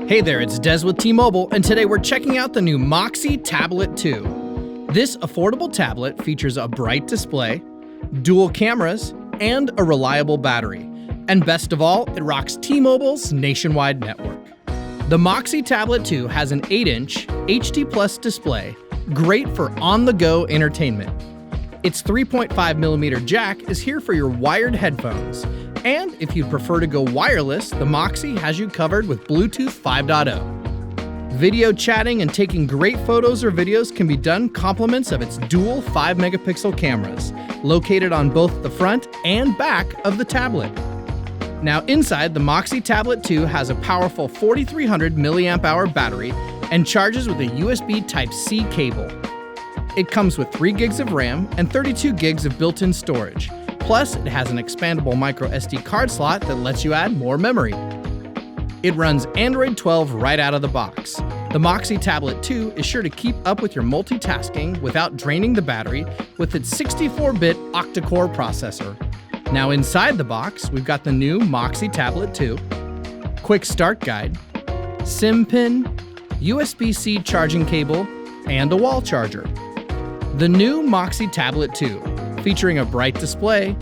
Hey there, it's Des with T-Mobile, and today we're checking out the new Moxi Tablet 2. This affordable tablet features a bright display, dual cameras, and a reliable battery. And best of all, it rocks T-Mobile's nationwide network. The Moxi Tablet 2 has an 8-inch HD Plus display, great for on-the-go entertainment. Its 3.5mm jack is here for your wired headphones. And if you'd prefer to go wireless, the Moxi has you covered with Bluetooth 5.0. Video chatting and taking great photos or videos can be done compliments of its dual 5-megapixel cameras, located on both the front and back of the tablet. Now inside, the Moxi Tablet 2 has a powerful 4300 mAh battery and charges with a USB Type-C cable. It comes with 3 gigs of RAM and 32 gigs of built-in storage. Plus, it has an expandable micro SD card slot that lets you add more memory. It runs Android 12 right out of the box. The Moxi Tablet 2 is sure to keep up with your multitasking without draining the battery with its 64-bit octa-core processor. Now inside the box, we've got the new Moxi Tablet 2, quick start guide, SIM pin, USB-C charging cable, and a wall charger. The new Moxi Tablet 2, featuring a bright display,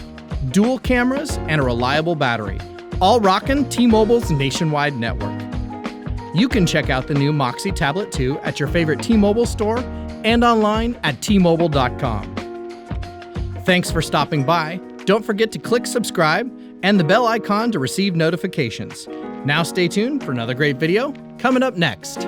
dual cameras, and a reliable battery, all rocking T-Mobile's nationwide network. You can check out the new Moxi Tablet 2 at your favorite T-Mobile store and online at T-Mobile.com. Thanks for stopping by. Don't forget to click subscribe and the bell icon to receive notifications. Now stay tuned for another great video coming up next.